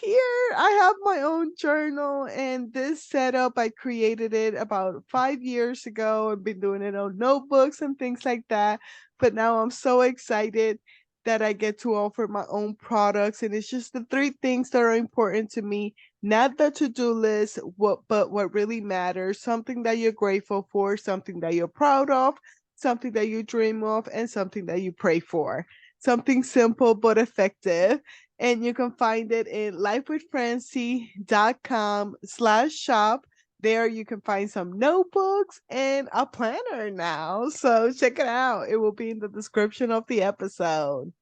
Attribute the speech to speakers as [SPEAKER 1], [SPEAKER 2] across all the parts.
[SPEAKER 1] here. I have my own journal, and this setup, I created it about 5 years ago. I've been doing it on notebooks and things like that. But now I'm so excited that I get to offer my own products. And it's just the three things that are important to me, not the to-do list, but what really matters, something that you're grateful for, something that you're proud of, something that you dream of, and something that you pray for. Something simple but effective. And you can find it in lifewithfrancy.com/shop. There you can find some notebooks and a planner now. So check it out. It will be in the description of the episode.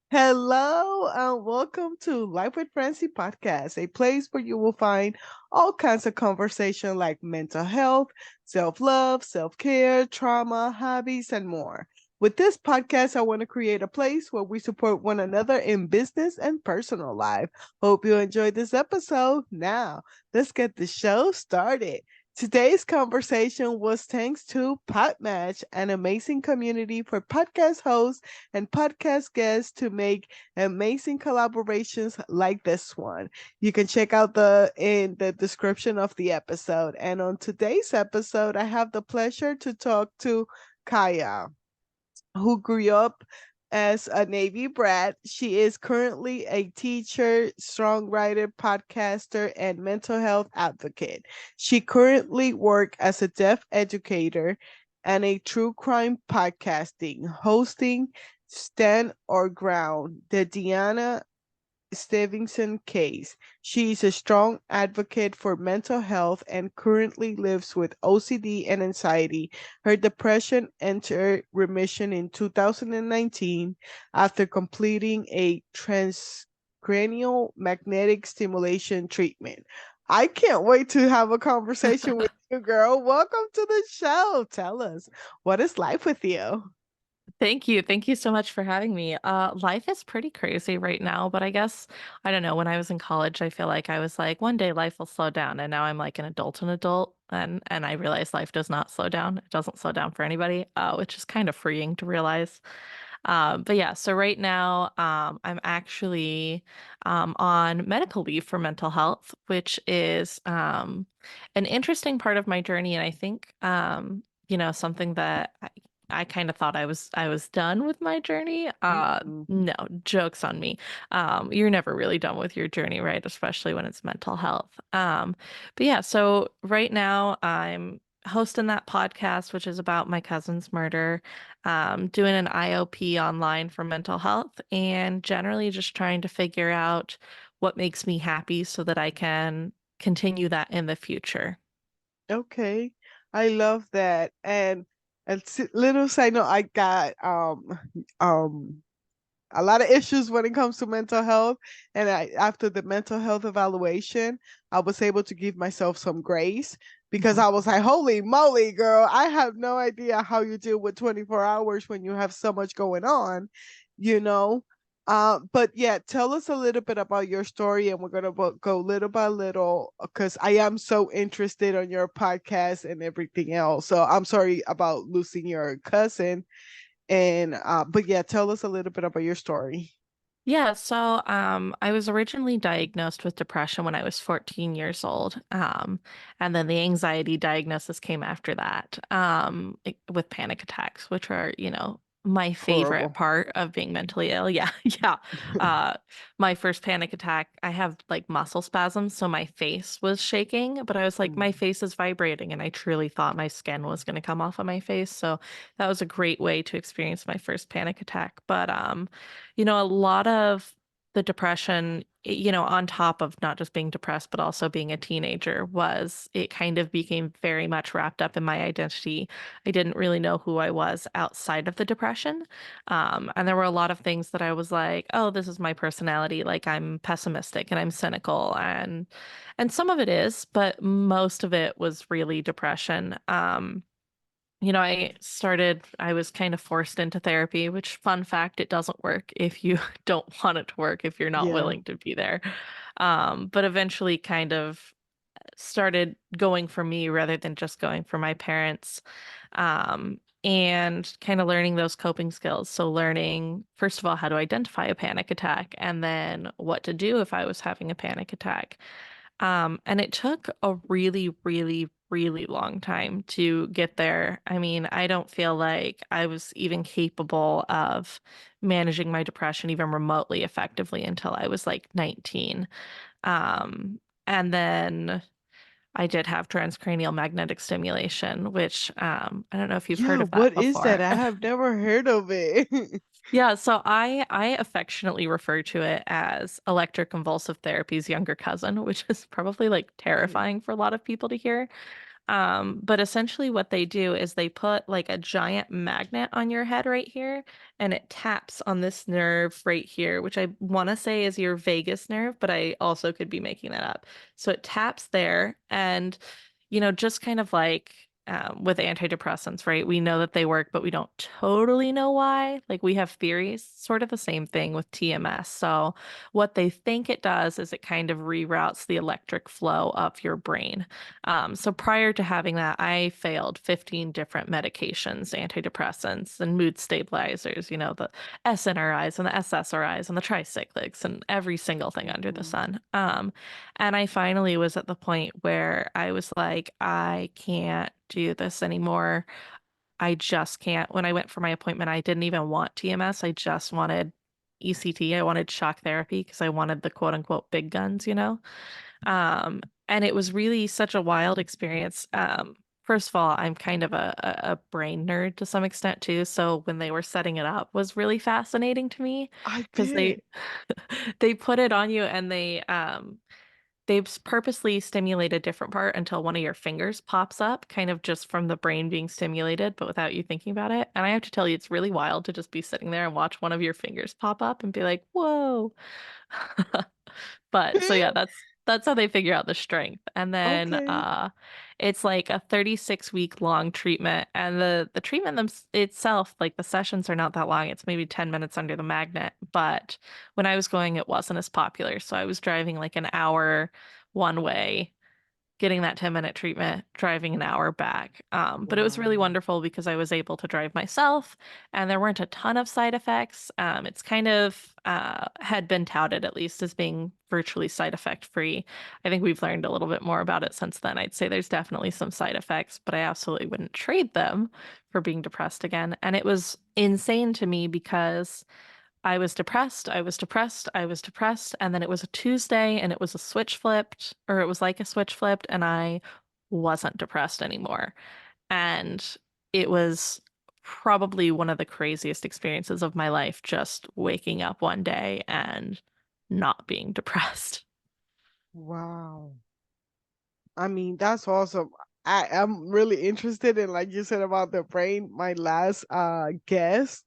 [SPEAKER 1] Hello and welcome to Life with Francy podcast, a place where you will find all kinds of conversation like mental health, self-love, self-care, trauma, hobbies, and more. With this podcast, I want to create a place where we support one another in business and personal life. Hope you enjoyed this episode. Now, let's get the show started. Today's conversation was thanks to Podmatch, an amazing community for podcast hosts and podcast guests to make amazing collaborations like this one. You can check out the in the description of the episode. And on today's episode, I have the pleasure to talk to Kiah, who grew up as a Navy brat. She is currently a teacher, songwriter, podcaster, and mental health advocate. She currently works as a deaf educator and a true crime podcasting, hosting Stand or Ground, the Deanna Stevison Case. She is a strong advocate for mental health and currently lives with OCD and anxiety. Her depression entered remission in 2019 after completing a transcranial magnetic stimulation treatment. I can't wait to have a conversation with you, girl. Welcome to the show. Tell us, what is life with you?
[SPEAKER 2] Thank you. Thank you so much for having me. Life is pretty crazy right now, but I guess I don't know. When I was in college, I feel like I was like, one day life will slow down, and now I'm like an adult, and I realize life does not slow down. It doesn't slow down for anybody, which is kind of freeing to realize. But yeah, so right now, I'm actually on medical leave for mental health, which is an interesting part of my journey, and I think something that I kind of thought I was done with my journey.
[SPEAKER 1] Mm-mm.
[SPEAKER 2] No, jokes on me. You're never really done with your journey, right? Especially when it's mental health. But yeah, so right now I'm hosting that podcast, which is about my cousin's murder, doing an IOP online for mental health, and generally just trying to figure out what makes me happy so that I can continue that in the future.
[SPEAKER 1] Okay, I love that. And little side note, I got um a lot of issues when it comes to mental health. And after the mental health evaluation, I was able to give myself some grace because
[SPEAKER 2] Mhm.
[SPEAKER 1] I was like, holy moly, girl, I have no idea how you deal with 24 hours when you have so much going on, you know? But yeah, tell us a little bit about your story, and we're gonna go little by little because I am so interested on your podcast and everything else. So I'm sorry about losing your cousin, and but yeah, tell us a little bit about your story.
[SPEAKER 2] Yeah, so I was originally diagnosed with depression when I was 14 years old. And then the anxiety diagnosis came after that, with panic attacks, which are, my favorite
[SPEAKER 1] Horrible.
[SPEAKER 2] part of being mentally ill. Yeah, yeah. Uh, my first panic attack, I have like muscle spasms, so my face was shaking, but I was like, my
[SPEAKER 1] Mm.
[SPEAKER 2] face is vibrating, and I truly thought my skin was going to come off of my face. So that was a great way to experience my first panic attack. But a lot of the depression, on top of not just being depressed, but also being a teenager, was it kind of became very much wrapped up in my identity. I didn't really know who I was outside of the depression. And there were a lot of things that I was like, oh, this is my personality. Like I'm pessimistic and I'm cynical, and some of it is, but most of it was really depression. I was kind of forced into therapy, which, fun fact, it doesn't work if you don't want it to work, if you're not
[SPEAKER 1] Yeah.
[SPEAKER 2] willing to be there. But eventually kind of started going for me rather than just going for my parents. Um, and kind of learning those coping skills. So learning, first of all, how to identify a panic attack and then what to do if I was having a panic attack. And it took a really, really, really long time to get there. I mean, I don't feel like I was even capable of managing my depression even remotely effectively until I was like 19. And then I did have transcranial magnetic stimulation, which I don't know if you've heard
[SPEAKER 1] Yeah,
[SPEAKER 2] of that
[SPEAKER 1] what is that?
[SPEAKER 2] before.
[SPEAKER 1] I have never heard of it.
[SPEAKER 2] Yeah, so I affectionately refer to it as electroconvulsive therapy's younger cousin, which is probably like
[SPEAKER 1] Okay.
[SPEAKER 2] terrifying for a lot of people to hear. But essentially what they do is they put like a giant magnet on your head right here, and it taps on this nerve right here, which I want to say is your vagus nerve, but I also could be making that up. So it taps there, and just kind of like with antidepressants, right? We know that they work, but we don't totally know why. Like we have theories, sort of the same thing with TMS. So what they think it does is it kind of reroutes the electric flow of your brain. So prior to having that, I failed 15 different medications, antidepressants and mood stabilizers, the SNRIs and the SSRIs and the tricyclics and every single thing under the
[SPEAKER 1] Mhm.
[SPEAKER 2] sun. And I finally was at the point where I was like, I can't do this anymore. I just can't. When I went for my appointment, I didn't even want TMS. I just wanted ECT. I wanted shock therapy because I wanted the quote unquote big guns. And it was really such a wild experience. First of all, I'm kind of a brain nerd to some extent too. So when they were setting it up was really fascinating to me
[SPEAKER 1] I
[SPEAKER 2] because they
[SPEAKER 1] bet.
[SPEAKER 2] they put it on you and they've purposely stimulate a different part until one of your fingers pops up, kind of just from the brain being stimulated, but without you thinking about it. And I have to tell you, it's really wild to just be sitting there and watch one of your fingers pop up and be like, whoa. But so yeah, that's how they figure out the strength. And then
[SPEAKER 1] Okay.
[SPEAKER 2] it's like a 36-week long treatment. And the treatment itself, like the sessions are not that long. It's maybe 10 minutes under the magnet. But when I was going, it wasn't as popular. So I was driving like an hour one way, getting that 10-minute treatment, driving an hour back. But it was really
[SPEAKER 1] Wow.
[SPEAKER 2] wonderful because I was able to drive myself and there weren't a ton of side effects. It's kind of had been touted at least as being virtually side effect free. I think we've learned a little bit more about it since then. I'd say there's definitely some side effects, but I absolutely wouldn't trade them for being depressed again. And it was insane to me because I was depressed, I was depressed, I was depressed, and then it was a Tuesday and it was a switch flipped, or it was like a switch flipped, and I wasn't depressed anymore. And it was probably one of the craziest experiences of my life, just waking up one day and not being depressed.
[SPEAKER 1] Wow. I mean, that's awesome. I'm really interested in, like you said, about the brain. My last guest,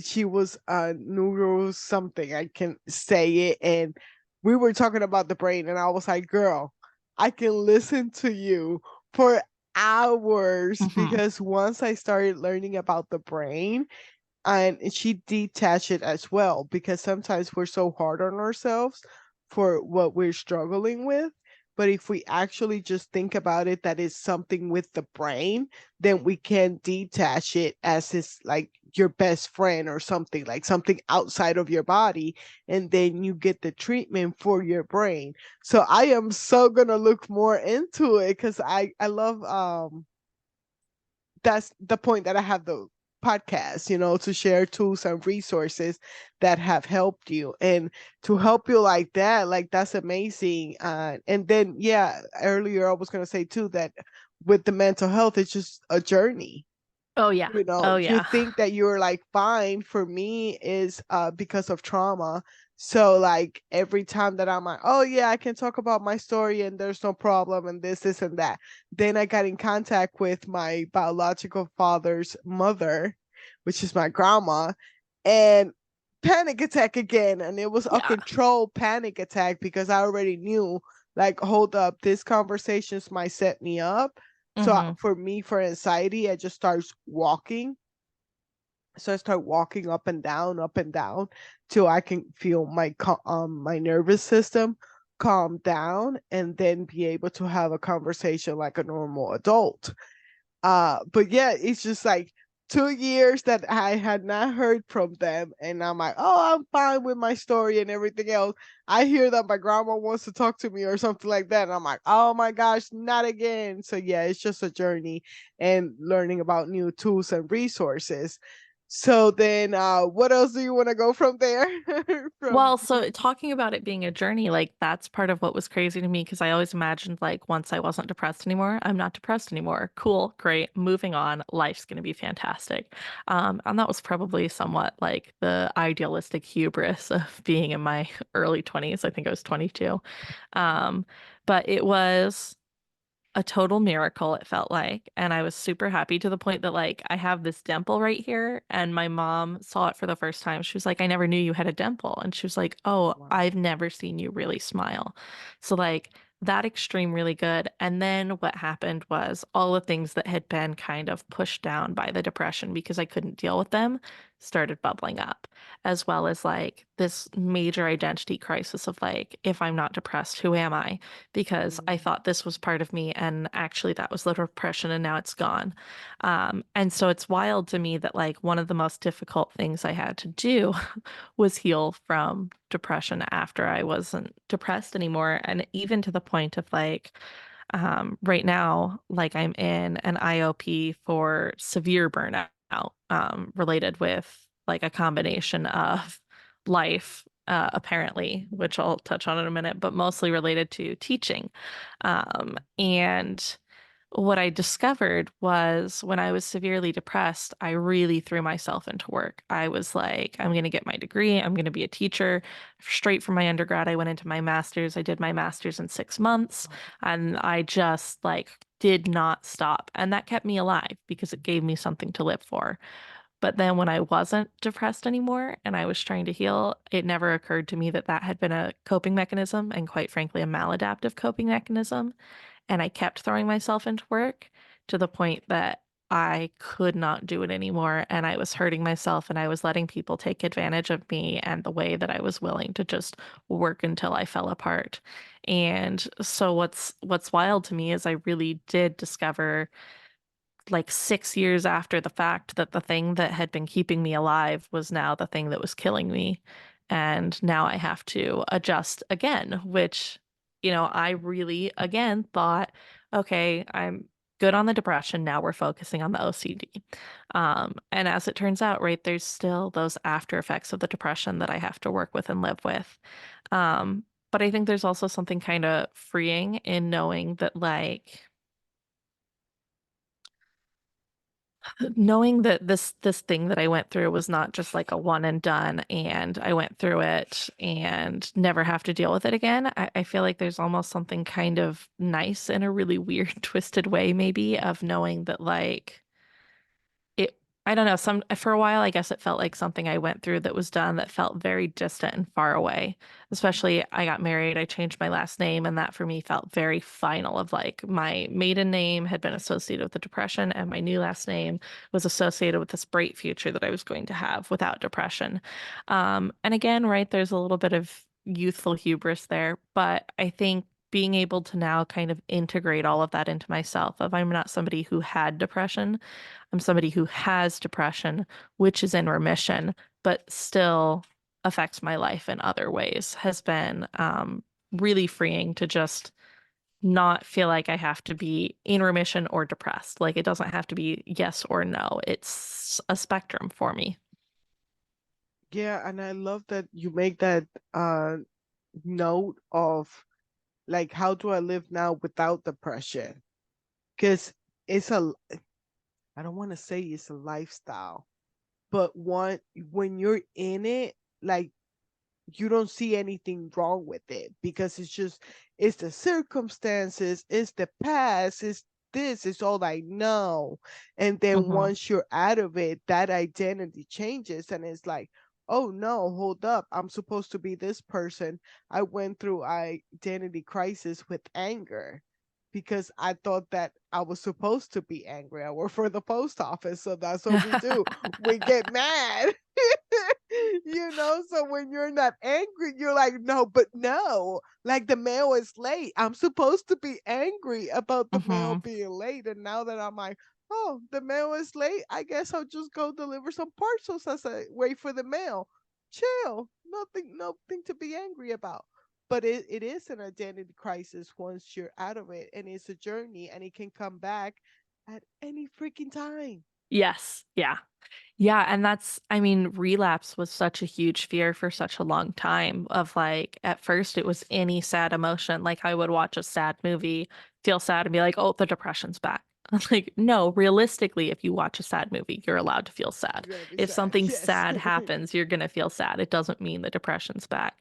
[SPEAKER 1] she was neuro something. I can say it. And we were talking about the brain, and I was like, girl, I can listen to you for hours
[SPEAKER 2] Hmm.
[SPEAKER 1] because once I started learning about the brain, and she detached it as well, because sometimes we're so hard on ourselves for what we're struggling with, but if we actually just think about it that is something with the brain, then we can detach it as it's like your best friend or something, like something outside of your body, and then you get the treatment for your brain. So I am so gonna look more into it because I love that's the point that I have the podcast, to share tools and resources that have helped you, and to help you like that, like that's amazing. And then, yeah, earlier I was going to say too that with the mental health, it's just a journey.
[SPEAKER 2] Oh yeah. Oh
[SPEAKER 1] You
[SPEAKER 2] yeah.
[SPEAKER 1] think that you're like fine. For me is because of trauma. So like every time that I'm like, oh yeah, I can talk about my story and there's no problem and this and that, then I got in contact with my biological father's mother, which is my grandma, and panic attack again. And it was a
[SPEAKER 2] Yeah.
[SPEAKER 1] controlled panic attack because I already knew, like, hold up, this conversations might set me up. So
[SPEAKER 2] Hmm.
[SPEAKER 1] for me, for anxiety, I just starts walking. So I start walking up and down, till I can feel my nervous system calm down, and then be able to have a conversation like a normal adult. But yeah, it's just like 2 years that I had not heard from them. And I'm like, oh, I'm fine with my story and everything else. I hear that my grandma wants to talk to me or something like that. And I'm like, oh my gosh, not again. So, yeah, it's just a journey and learning about new tools and resources. So, then what else do you want to go from there? from
[SPEAKER 2] Well, so talking about it being a journey, like that's part of what was crazy to me because I always imagined like once I wasn't depressed anymore, I'm not depressed anymore. Cool, great, moving on. Life's gonna be fantastic. And that was probably somewhat like the idealistic hubris of being in my early 20s. I think I was 22. Um, but it was a total miracle, it felt like. And I was super happy to the point that, like, I have this dimple right here. And my mom saw it for the first time. She was like, I never knew you had a dimple. And she was like, oh,
[SPEAKER 1] Wow.
[SPEAKER 2] I've never seen you really smile. So, like, that extreme really good. And then what happened was all the things that had been kind of pushed down by the depression because I couldn't deal with them started bubbling up, as well as like this major identity crisis of like, if I'm not depressed, who am I? Because I
[SPEAKER 1] Mm.
[SPEAKER 2] thought this was part of me, and actually that was the depression, and now it's gone. And so it's wild to me that like one of the most difficult things I had to do was heal from depression after I wasn't depressed anymore, and even to the point of like right now, like I'm in an IOP for severe burnout, related with like a combination of life, apparently, which I'll touch on in a minute, but mostly related to teaching. And what I discovered was when I was severely depressed, I really threw myself into work. I was like, I'm going to get my degree. I'm going to be a teacher. Straight from my undergrad, I went into my master's. I did my master's in 6 months, and I just like did not stop. And that kept me alive because it gave me something to live for. But then when I wasn't depressed anymore and I was trying to heal, it never occurred to me that that had been a coping mechanism, and quite frankly, a maladaptive coping mechanism. And I kept throwing myself into work to the point that I could not do it anymore. And I was hurting myself, and I was letting people take advantage of me and the way that I was willing to just work until I fell apart. And so what's wild to me is I really did discover like 6 years after the fact that the thing that had been keeping me alive was now the thing that was killing me. And now I have to adjust again, which, I really, again, thought, okay, I'm good on the depression. Now we're focusing on the OCD. And as it turns out, right, there's still those after effects of the depression that I have to work with and live with. But I think there's also something kind of freeing in knowing that, like, knowing that this thing that I went through was not just like a one and done, and I went through it and never have to deal with it again. I feel like there's almost something kind of nice in a really weird, twisted way, maybe, of knowing that like it I don't know, some for a while I guess it felt like something I went through that was done that felt very distant and far away. Especially I got married, I changed my last name, and that for me felt very final, of like my maiden name had been associated with the depression and my new last name was associated with this bright future that I was going to have without depression. And again, right, there's a little bit of youthful hubris there, but I think being able to now kind of integrate all of that into myself, of I'm not somebody who had depression, I'm somebody who has depression, which is in remission, but still affects my life in other ways, has been really freeing to just not feel like I have to be in remission or depressed. Like it doesn't have to be yes or no. It's a spectrum for me.
[SPEAKER 1] Yeah, and I love that you make that uh note of like how do I live now without depression? Because it's a I don't want to say it's a lifestyle, but one when you're in it, like you don't see anything wrong with it because it's the circumstances, it's the past, it's all I know. And then
[SPEAKER 2] Hmm.
[SPEAKER 1] once you're out of it, that identity changes and it's like, oh no, hold up, I'm supposed to be this person. I went through identity crisis with anger because I thought that I was supposed to be angry. I work for the post office, so that's what we do. We get mad. So when you're not angry, you're like, no, but no, like the mail is late. I'm supposed to be angry about the mail
[SPEAKER 2] Hmm.
[SPEAKER 1] being late. And now that I'm like, oh, the mail is late. I guess I'll just go deliver some parcels as I wait for the mail. Chill. Nothing to be angry about. But it is an identity crisis once you're out of it, and it's a journey, and it can come back at any freaking time.
[SPEAKER 2] Yes. Yeah. Yeah, and that's, I mean, relapse was such a huge fear for such a long time of like, at first it was any sad emotion. Like I would watch a sad movie, feel sad and be like, oh, the depression's back. Like, no, realistically, if you watch a sad movie, you're allowed to feel sad.
[SPEAKER 1] You're gonna be
[SPEAKER 2] If
[SPEAKER 1] sad.
[SPEAKER 2] something
[SPEAKER 1] Yes.
[SPEAKER 2] sad happens, you're gonna feel sad. It doesn't mean the depression's back.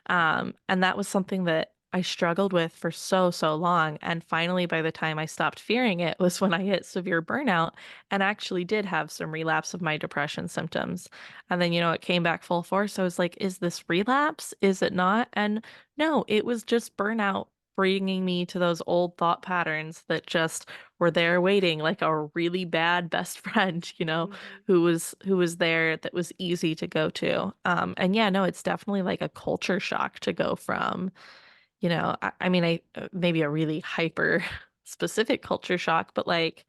[SPEAKER 2] And that was something that I struggled with for so, so long. And finally, by the time I stopped fearing it was when I hit severe burnout and actually did have some relapse of my depression symptoms. And then, it came back full force. I was like, is this relapse? Is it not? And no, it was just burnout bringing me to those old thought patterns that just were there waiting like a really bad best friend,
[SPEAKER 1] Hmm.
[SPEAKER 2] who was there that was easy to go to. And yeah, no, it's definitely like a culture shock to go from I mean, maybe a really hyper specific culture shock, but like,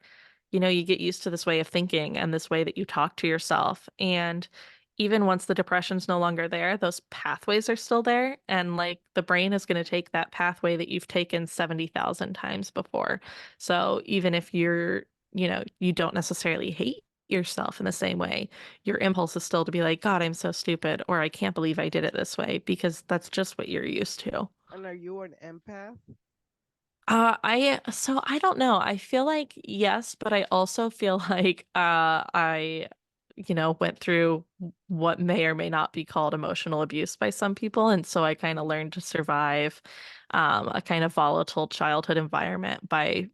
[SPEAKER 2] you get used to this way of thinking and this way that you talk to yourself. And even once the depression's no longer there, those pathways are still there. And like the brain is going to take that pathway that you've taken 70,000 times before. So even if you don't necessarily hate yourself in the same way, your impulse is still to be like, God, I'm so stupid, or I can't believe I did it this way, because that's just what you're used to.
[SPEAKER 1] And are you an empath?
[SPEAKER 2] I don't know. I feel like yes, but I also feel like I went through what may or may not be called emotional abuse by some people, and so I kind of
[SPEAKER 1] Mm,
[SPEAKER 2] learned to survive a kind of volatile childhood environment by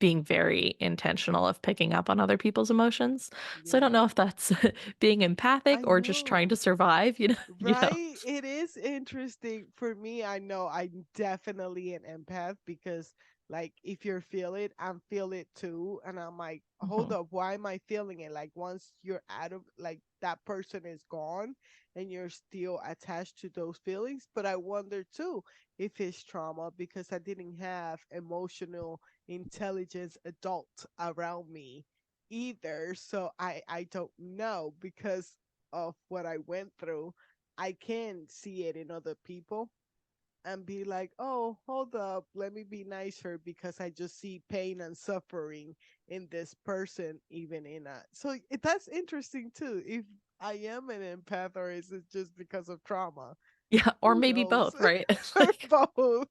[SPEAKER 2] being very intentional of picking up on other people's emotions. So I don't
[SPEAKER 1] yeah,
[SPEAKER 2] know if that's being empathic
[SPEAKER 1] I
[SPEAKER 2] or just trying to
[SPEAKER 1] know.
[SPEAKER 2] survive, you know.
[SPEAKER 1] Right? It is interesting. For me, I know I'm definitely an empath because, like, if you're feel it, I'm feel it too. And I'm like, hold
[SPEAKER 2] Mhm.
[SPEAKER 1] up, why am I feeling it? Like, once you're out of, like, that person is gone and you're still attached to those feelings. But I wonder too if it's trauma because I didn't have emotional intelligence adult around me either. So I don't know because of what I went through. I can see it in other people and be like, oh, hold up, let me be nicer because I just see pain and suffering in this person, even in a. So that's interesting too. If I am an empath or is it just because of trauma?
[SPEAKER 2] Yeah, or
[SPEAKER 1] Who
[SPEAKER 2] maybe
[SPEAKER 1] knows?
[SPEAKER 2] both, right?
[SPEAKER 1] Or
[SPEAKER 2] Like,
[SPEAKER 1] both.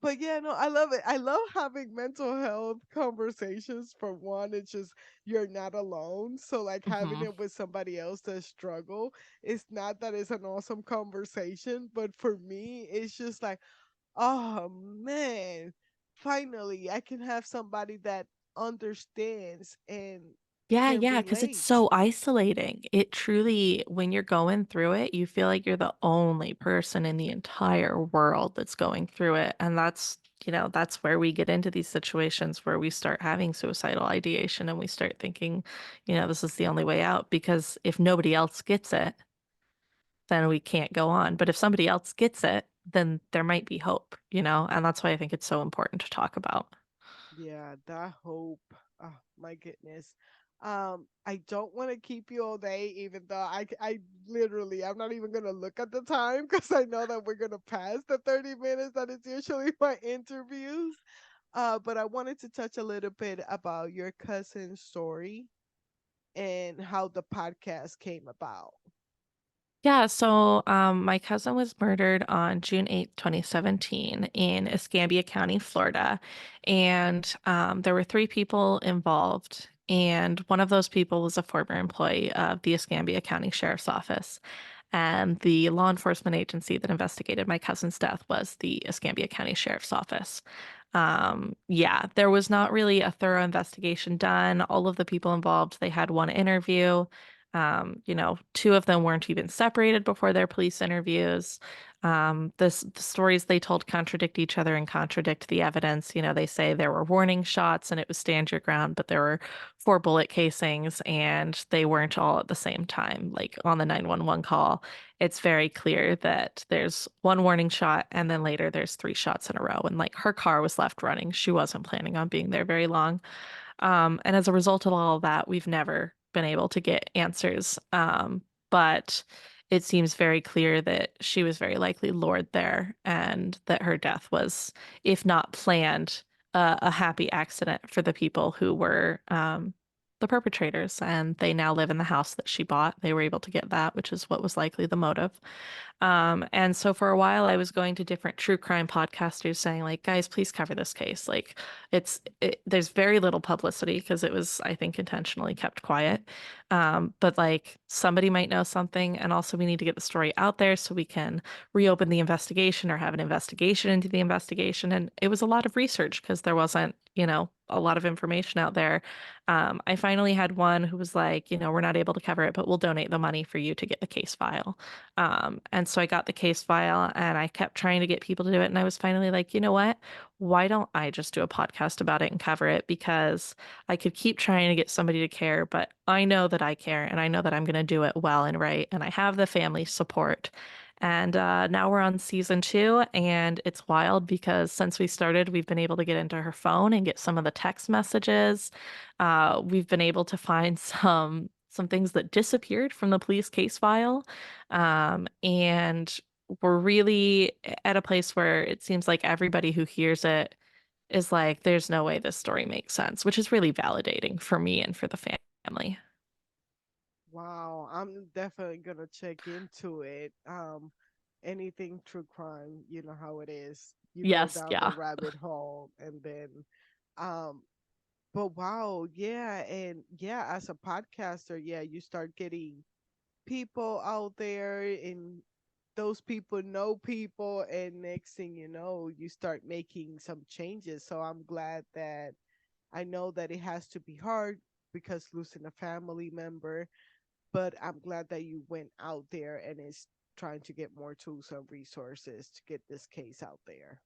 [SPEAKER 1] But yeah, no, I love it. I love having mental health conversations. For one, it's just you're not alone. So like having
[SPEAKER 2] mhm.
[SPEAKER 1] it with somebody else that struggle, it's not that it's an awesome conversation, but for me, it's just like, oh man, finally I can have somebody that understands and
[SPEAKER 2] Yeah,
[SPEAKER 1] can
[SPEAKER 2] yeah, because it's so
[SPEAKER 1] relate.
[SPEAKER 2] isolating. It truly, when you're going through it, you feel like you're the only person in the entire world that's going through it. And that's where we get into these situations where we start having suicidal ideation and we start thinking, this is the only way out. Because if nobody else gets it, then we can't go on. But if somebody else gets it, then there might be hope. And that's why I think it's so important to talk about.
[SPEAKER 1] Yeah, that hope. Oh my goodness. I don't want to keep you all day, even though I literally, I'm not even gonna look at the time because I know that we're gonna pass the 30 minutes that is usually my interviews. But I wanted to touch a little bit about your cousin's story and how the podcast came about.
[SPEAKER 2] Yeah, so my cousin was murdered on June 8th, 2017 in Escambia County, Florida. And there were three people involved. And one of those people was a former employee of the Escambia County Sheriff's Office. And the law enforcement agency that investigated my cousin's death was the Escambia County Sheriff's Office. Yeah, there was not really a thorough investigation done. All of the people involved, they had one interview. Two of them weren't even separated before their police interviews. The stories they told contradict each other and contradict the evidence. They say there were warning shots and it was stand your ground, but there were four bullet casings and they weren't all at the same time. Like on the 911 call, it's very clear that there's one warning shot and then later there's three shots in a row. And like her car was left running. She wasn't planning on being there very long. And as a result of all of that, we've never been able to get answers. But it seems very clear that she was very likely lured there and that her death was, if not planned, a happy accident for the people who were the perpetrators. And they now live in the house that she bought. They were able to get that, which is what was likely the motive. And so for a while, I was going to different true crime podcasters saying, like, guys, please cover this case. Like, there's very little publicity because it was, I think, intentionally kept quiet. But like, somebody might know something, and also we need to get the story out there so we can reopen the investigation or have an investigation into the investigation. And it was a lot of research because there wasn't, a lot of information out there. I finally had one who was like, we're not able to cover it, but we'll donate the money for you to get the case file. And so I got the case file and I kept trying to get people to do it. And I was finally like, you know what? Why don't I just do a podcast about it and cover it? Because I could keep trying to get somebody to care, but I know that I care and I know that I'm going to do it well and right. And I have the family support. And now we're on season 2, and it's wild because since we started, we've been able to get into her phone and get some of the text messages. We've been able to find some things that disappeared from the police case file. And we're really at a place where it seems like everybody who hears it is like, there's no way this story makes sense, which is really validating for me and for the family.
[SPEAKER 1] Wow, I'm definitely gonna check into it. Anything true crime, you know how it is. You go
[SPEAKER 2] Yes,
[SPEAKER 1] down the
[SPEAKER 2] yeah.
[SPEAKER 1] rabbit hole and then um but wow, yeah, and yeah, as a podcaster, yeah, you start getting people out there and those people know people and next thing you know, you start making some changes. So I'm glad that I know that it has to be hard because losing a family member, but I'm glad that you went out there and is trying to get more tools and resources to get this case out there.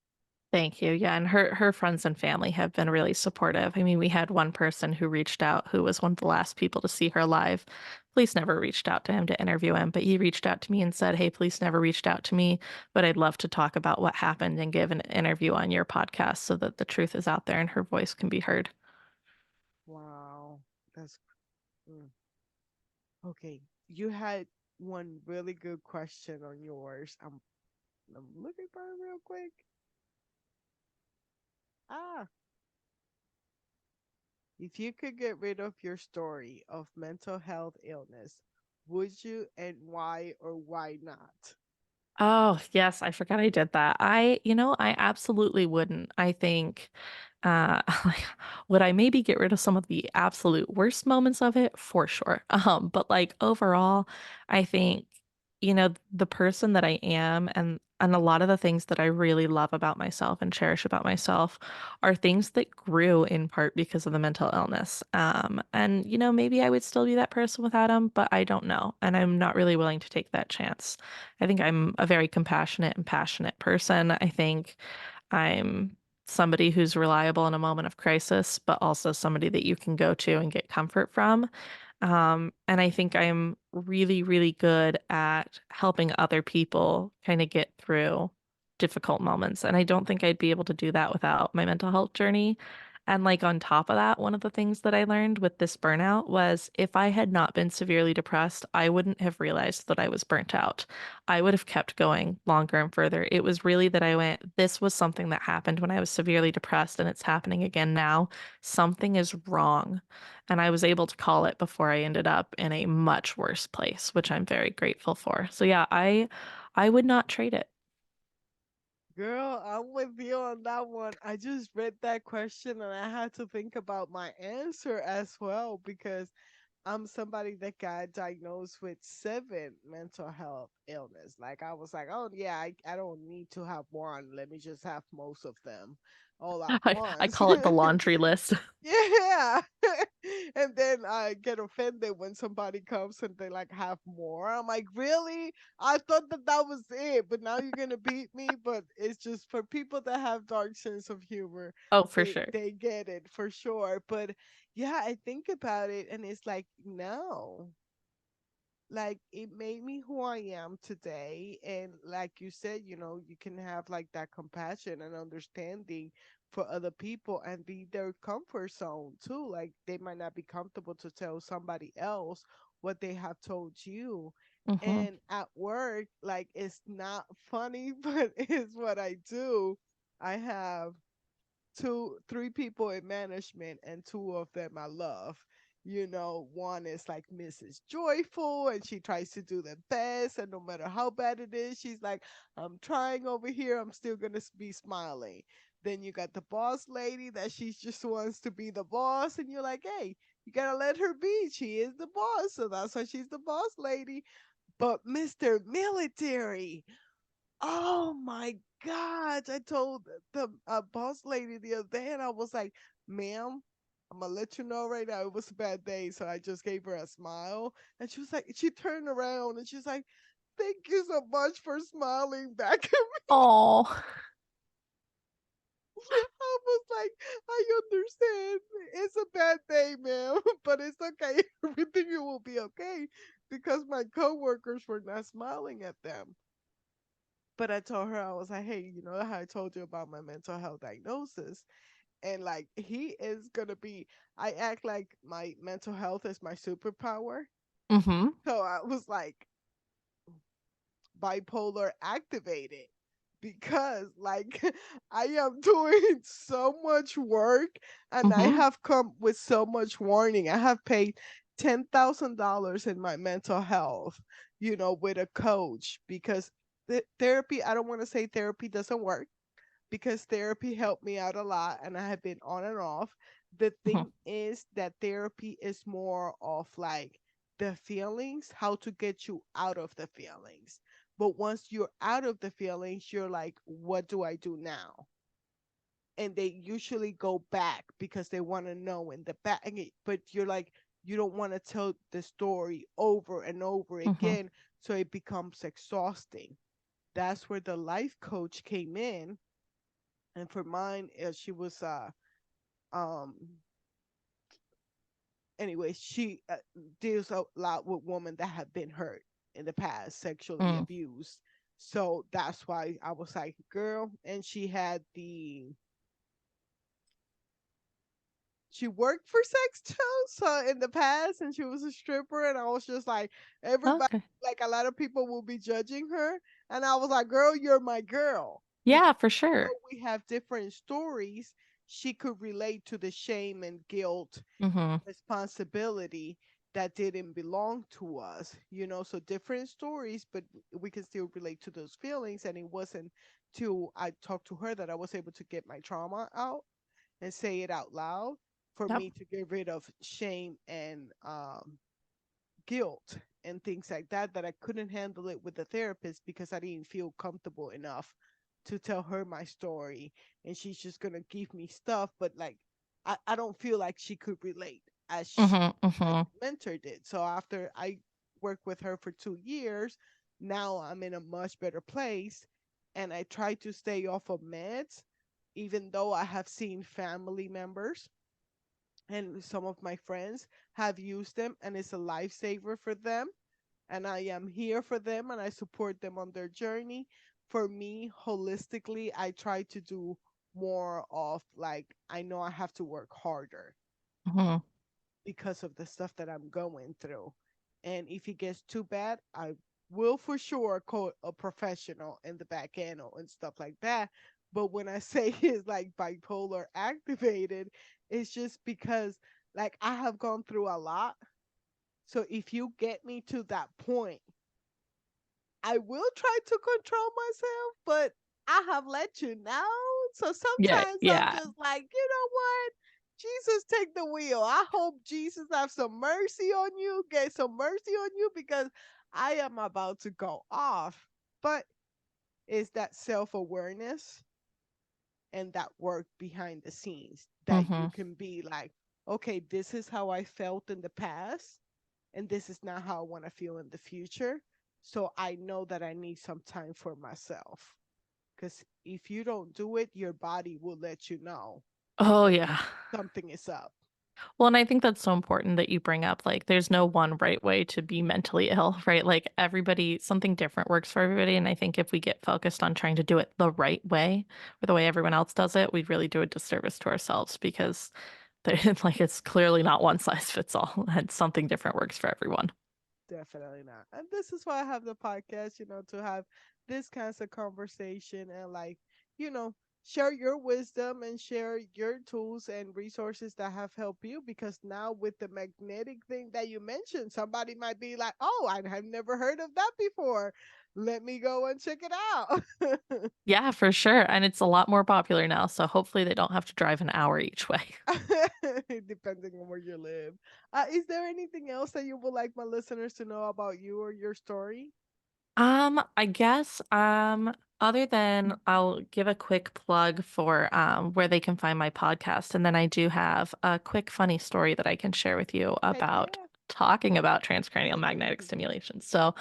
[SPEAKER 2] Thank you. Yeah, and her friends and family have been really supportive. I mean, we had one person who reached out who was one of the last people to see her live. Police never reached out to him to interview him, but he reached out to me and said, "Hey, police never reached out to me, but I'd love to talk about what happened and give an interview on your podcast so that the truth is out there and her voice can be heard."
[SPEAKER 1] Wow, that's mm. Okay. You had one really good question on yours. I'm looking for it real quick. Ah, if you could get rid of your story of mental health illness, would you and why or why not?
[SPEAKER 2] Oh, yes, I forgot I did that. I absolutely wouldn't. I think, like, would I maybe get rid of some of the absolute worst moments of it? For sure. But like overall, I think, the person that I am and a lot of the things that I really love about myself and cherish about myself are things that grew in part because of the mental illness. And maybe I would still be that person without him, but I don't know, and I'm not really willing to take that chance. I think I'm a very compassionate and passionate person. I think I'm somebody who's reliable in a moment of crisis, but also somebody that you can go to and get comfort from. And I think I'm really, really good at helping other people kind of get through difficult moments. And I don't think I'd be able to do that without my mental health journey. And like on top of that, one of the things that I learned with this burnout was if I had not been severely depressed, I wouldn't have realized that I was burnt out. I would have kept going longer and further. It was really that I went, this was something that happened when I was severely depressed and it's happening again now. Something is wrong. And I was able to call it before I ended up in a much worse place, which I'm very grateful for. So yeah, I would not trade it.
[SPEAKER 1] Girl, I'm with you on that one. I just read that question and I had to think about my answer as well because I'm somebody that got diagnosed with 7 mental health illness. Like I was like, oh yeah, I don't need to have one. Let me just have most of them all at
[SPEAKER 2] I
[SPEAKER 1] once.
[SPEAKER 2] call it the laundry list.
[SPEAKER 1] Yeah. And then I get offended when somebody comes and they like have more. I'm like, really? I thought that that was it, but now you're gonna beat me. But it's just for people that have dark sense of humor,
[SPEAKER 2] Oh, for
[SPEAKER 1] they
[SPEAKER 2] sure.
[SPEAKER 1] they get it for sure. But yeah, I think about it, and it's like, no, like it made me who I am today. And like you said, you can have like that compassion and understanding for other people and be their comfort zone too. Like they might not be comfortable to tell somebody else what they have told you.
[SPEAKER 2] Mm-hmm.
[SPEAKER 1] And at work, like it's not funny, but it's what I do. I have three people in management, and two of them I love. One is like Mrs. Joyful, and she tries to do the best, and no matter how bad it is, she's like, I'm trying over here, I'm still gonna be smiling. Then you got the boss lady that she just wants to be the boss, and you're like, hey, you gotta let her be. She is the boss, so that's why she's the boss lady. But Mr. Military, oh my God. I told the boss lady the other day, and I was like, ma'am, I'm gonna let you know right now it was a bad day. So I just gave her a smile. And she was like, she turned around and she's like, thank you so much for smiling back at me.
[SPEAKER 2] Oh.
[SPEAKER 1] I was like, I understand. It's a bad day, ma'am, but it's okay. Everything will be okay because my coworkers were not smiling at them. But I told her, I was like, hey, you know how I told you about my mental health diagnosis? And like, he is going to be, I act like my mental health is my superpower.
[SPEAKER 2] Mm-hmm.
[SPEAKER 1] So I was like, bipolar activated because like I am doing so much work and I
[SPEAKER 2] Mm-hmm.
[SPEAKER 1] have come with so much warning. I have paid $10,000 in my mental health, with a coach because therapy, I don't want to say therapy doesn't work because therapy helped me out a lot and I have been on and off. The
[SPEAKER 2] Mm-hmm.
[SPEAKER 1] thing is that therapy is more of like the feelings, how to get you out of the feelings. But once you're out of the feelings, you're like, what do I do now? And they usually go back because they want to know in the back. But you're like, you don't want to tell the story over and over
[SPEAKER 2] Mm-hmm.
[SPEAKER 1] again. So it becomes exhausting. That's where the life coach came in, and for mine, she was um anyway, she deals a lot with women that have been hurt in the past, sexually
[SPEAKER 2] Mm.
[SPEAKER 1] abused. So that's why I was like, girl. And she worked for sex too, so in the past, and she was a stripper, and I was just like, everybody,
[SPEAKER 2] Okay.
[SPEAKER 1] like a lot of people will be judging her, and I was like, girl, you're my girl, because
[SPEAKER 2] Yeah, for sure.
[SPEAKER 1] though we have different stories, she could relate to the shame and guilt,
[SPEAKER 2] Mm-hmm.
[SPEAKER 1] responsibility that didn't belong to us, so different stories, but we can still relate to those feelings. And it wasn't till I talked to her that I was able to get my trauma out and say it out loud for
[SPEAKER 2] Yep.
[SPEAKER 1] me to get rid of shame and guilt and things like that, that I couldn't handle it with the therapist because I didn't feel comfortable enough to tell her my story. And she's just going to give me stuff, but like, I don't feel like she could relate
[SPEAKER 2] Mm-hmm.
[SPEAKER 1] as
[SPEAKER 2] Mm-hmm.
[SPEAKER 1] the mentor did. So after I worked with her for 2 years, now I'm in a much better place. And I try to stay off of meds, even though I have seen family members and some of my friends have used them, and it's a lifesaver for them. And I am here for them and I support them on their journey. For me, holistically, I try to do more of like, I know I have to work harder
[SPEAKER 2] Mm-hmm.
[SPEAKER 1] because of the stuff that I'm going through. And if it gets too bad, I will for sure call a professional in the back end and stuff like that. But when I say it's like bipolar activated, it's just because like I have gone through a lot. So if you get me to that point, I will try to control myself, but I have let you know. So
[SPEAKER 2] Yeah,
[SPEAKER 1] sometimes I'm
[SPEAKER 2] yeah.
[SPEAKER 1] just like, you know what? Jesus, take the wheel. I hope Jesus have some mercy on you, get some mercy on you, because I am about to go off. But it's that self awareness and that work behind the scenes that you
[SPEAKER 2] Mm-hmm.
[SPEAKER 1] can be like, okay, this is how I felt in the past, and this is not how I want to feel in the future. So I know that I need some time for myself. Because if you don't do it, your body will let you know
[SPEAKER 2] Oh,
[SPEAKER 1] when
[SPEAKER 2] yeah.
[SPEAKER 1] something is up.
[SPEAKER 2] Well, and I think that's so important that you bring up like there's no one right way to be mentally ill, right? Like everybody, something different works for everybody. And I think if we get focused on trying to do it the right way or the way everyone else does it, we'd really do a disservice to ourselves because like it's clearly not one size fits all and something different works for everyone.
[SPEAKER 1] Definitely not. And this is why I have the podcast, to have this kinds of conversation and like, you know, share your wisdom and share your tools and resources that have helped you because now with the magnetic thing that you mentioned, somebody might be like, "Oh, I have never heard of that before. Let me go and check it out."
[SPEAKER 2] Yeah, for sure. And it's a lot more popular now. So hopefully they don't have to drive an hour each way.
[SPEAKER 1] Depending on where you live. Is there anything else that you would like my listeners to know about you or your story?
[SPEAKER 2] I guess, other than I'll give a quick plug for where they can find my podcast, and then I do have a quick funny story that I can share with you
[SPEAKER 1] Heck
[SPEAKER 2] about
[SPEAKER 1] yeah.
[SPEAKER 2] talking about transcranial magnetic stimulation. So,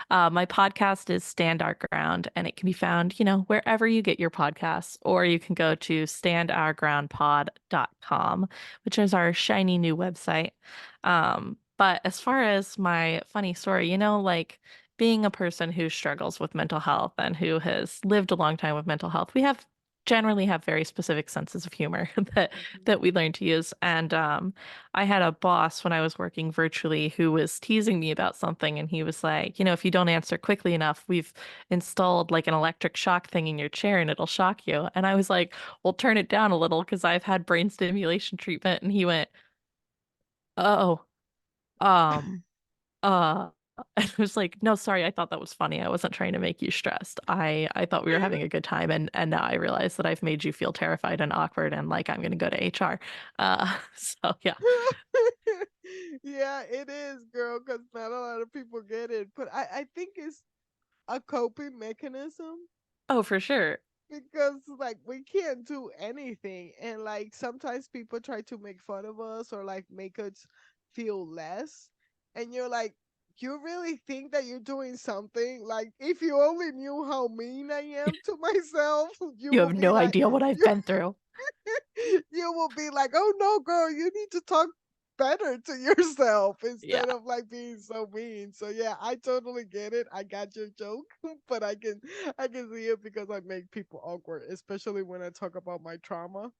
[SPEAKER 2] my podcast is Stand Our Ground, and it can be found, wherever you get your podcasts, or you can go to standourgroundpod.com, which is our shiny new website. But as far as my funny story, like being a person who struggles with mental health and who has lived a long time with mental health, we generally have very specific senses of humor that
[SPEAKER 1] Mhm.
[SPEAKER 2] we learn to use. And I had a boss when I was working virtually who was teasing me about something, and he was like, if you don't answer quickly enough, we've installed like an electric shock thing in your chair and it'll shock you. And I was like, well, turn it down a little because I've had brain stimulation treatment. And he went, oh, um. Uh, I was like, no, sorry, I thought that was funny. I wasn't trying to make you stressed. I thought we were having a good time, and now I realize that I've made you feel terrified and awkward and like I'm gonna go to HR. So yeah.
[SPEAKER 1] Yeah, it is, girl, because not a lot of people get it. But I think it's a coping mechanism
[SPEAKER 2] Oh, for sure.
[SPEAKER 1] because like we can't do anything and like sometimes people try to make fun of us or like make us feel less and you're like you really think that you're doing something like if you only knew how mean I am to myself you
[SPEAKER 2] You
[SPEAKER 1] will
[SPEAKER 2] have
[SPEAKER 1] be
[SPEAKER 2] no
[SPEAKER 1] like
[SPEAKER 2] idea what I've
[SPEAKER 1] you
[SPEAKER 2] been through.
[SPEAKER 1] you will be like, oh no, girl, you need to talk better to yourself
[SPEAKER 2] Yeah.
[SPEAKER 1] instead of like being so mean. So yeah, I totally get it. I got your joke, but I can see it because I make people awkward, especially when I talk about my trauma.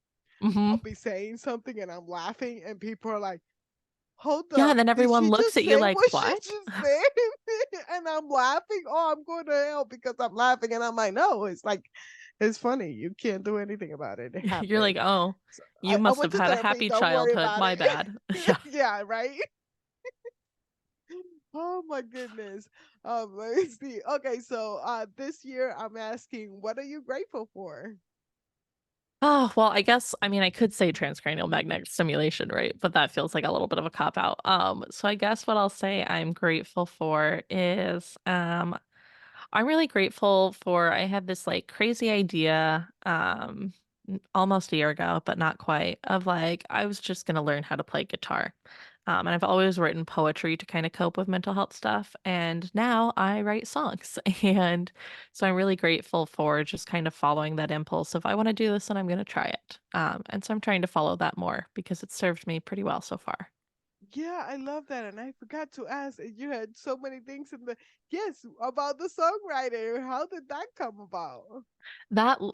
[SPEAKER 2] Hmm.
[SPEAKER 1] I'll be saying something and I'm laughing, and people are like, hold
[SPEAKER 2] Yeah, and
[SPEAKER 1] up,
[SPEAKER 2] then
[SPEAKER 1] did
[SPEAKER 2] everyone
[SPEAKER 1] she
[SPEAKER 2] looks
[SPEAKER 1] just
[SPEAKER 2] at you
[SPEAKER 1] say
[SPEAKER 2] like,
[SPEAKER 1] what she
[SPEAKER 2] what?
[SPEAKER 1] just said? And I'm laughing. Oh, I'm going to hell because I'm laughing, and I'm like, no, it's like it's funny. You can't do anything about it. It
[SPEAKER 2] You're like,
[SPEAKER 1] happened.
[SPEAKER 2] oh,
[SPEAKER 1] So
[SPEAKER 2] you
[SPEAKER 1] I
[SPEAKER 2] must
[SPEAKER 1] went
[SPEAKER 2] have
[SPEAKER 1] to
[SPEAKER 2] had a
[SPEAKER 1] therapy.
[SPEAKER 2] happy
[SPEAKER 1] Don't worry
[SPEAKER 2] childhood.
[SPEAKER 1] about
[SPEAKER 2] My
[SPEAKER 1] it.
[SPEAKER 2] bad. Yeah.
[SPEAKER 1] Yeah, right. Oh my goodness. Let me see. Okay, so this year I'm asking, what are you grateful for?
[SPEAKER 2] Oh, well, I guess I mean I could say transcranial magnetic stimulation, right? But that feels like a little bit of a cop out. So I guess what I'll say I'm grateful for is I'm really grateful for I had this like crazy idea almost a year ago, but not quite, of like I was just gonna learn how to play guitar. And I've always written poetry to kind of cope with mental health stuff, and now I write songs. And so I'm really grateful for just kind of following that impulse of I want to do this and I'm gonna try it. And so I'm trying to follow that more because it's served me pretty well so far.
[SPEAKER 1] Yeah, I love that. And I forgot to ask, you had so many things in the, yes, about the songwriter. How did that come about?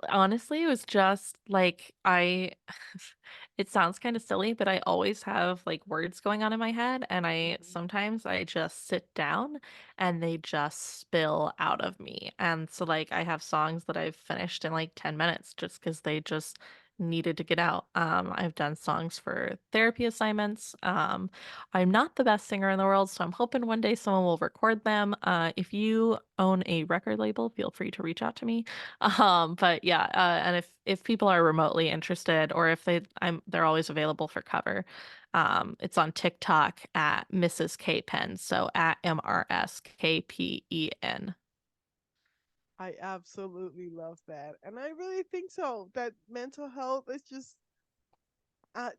[SPEAKER 2] Honestly was just like it sounds kind of silly, but I always have like words going on in my head, and I
[SPEAKER 1] Mhm.
[SPEAKER 2] sometimes I just sit down and they just spill out of me. And so like I have songs that I've finished in like 10 minutes just because they just needed to get out. I've done songs for therapy assignments. I'm not the best singer in the world, so I'm hoping one day someone will record them. If you own a record label, feel free to reach out to me. But yeah, and if people are remotely interested or if they're always available for cover. It's on TikTok at Mrs. K Pen, so at MRSKPEN.
[SPEAKER 1] I absolutely love that. And I really think so that mental health is just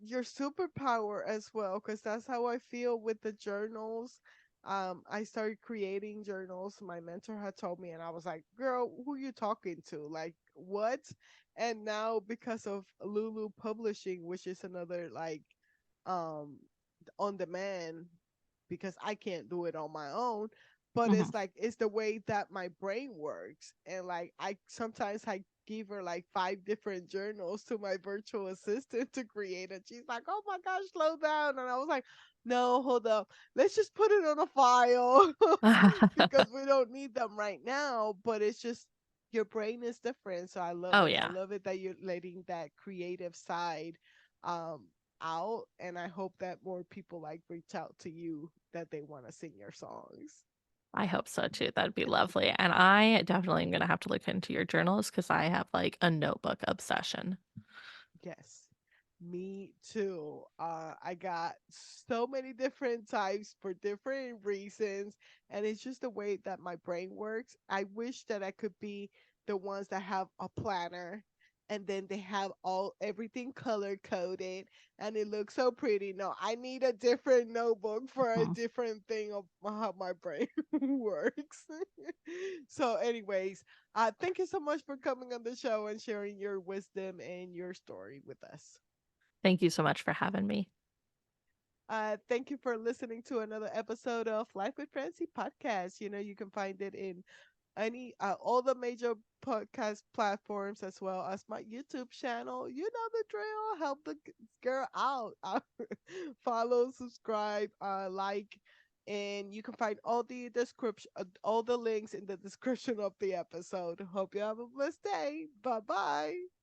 [SPEAKER 1] your superpower as well, because that's how I feel with the journals. I started creating journals. My mentor had told me, and I was like, "Girl, who you talking to? Like, what?" And now, because of Lulu Publishing, which is another like um on demand, because I can't do it on my own. But
[SPEAKER 2] Hmm.
[SPEAKER 1] it's like it's the way that my brain works, and like I give her like 5 different journals to my virtual assistant to create, and she's like, "Oh my gosh, slow down!" And I was like, "No, hold up, let's just put it on a file because we don't need them right now." But it's just your brain is different, so I love
[SPEAKER 2] Oh
[SPEAKER 1] it. I
[SPEAKER 2] yeah.
[SPEAKER 1] love it that you're letting that creative side um out, and I hope that more people like reach out to you that they want to sing your songs.
[SPEAKER 2] I hope so too. That'd be lovely. And I definitely am gonna have to look into your journals because I have like a notebook obsession.
[SPEAKER 1] Yes, me too. I got so many different types for different reasons, and it's just the way that my brain works. I wish that I could be the ones that have a planner, and then they have all everything color coded and it looks so pretty. No, I need a different notebook for a
[SPEAKER 2] Mhm.
[SPEAKER 1] different thing of how my brain works. So, anyways, thank you so much for coming on the show and sharing your wisdom and your story with us.
[SPEAKER 2] Thank you so much for having me.
[SPEAKER 1] Thank you for listening to another episode of Life with Francie podcast. You know, you can find it in any all the major podcast platforms as well as my YouTube channel. You know the drill. Help the girl out. Follow, subscribe, like, and you can find all the links in the description of the episode. Hope you have a blessed day. Bye bye.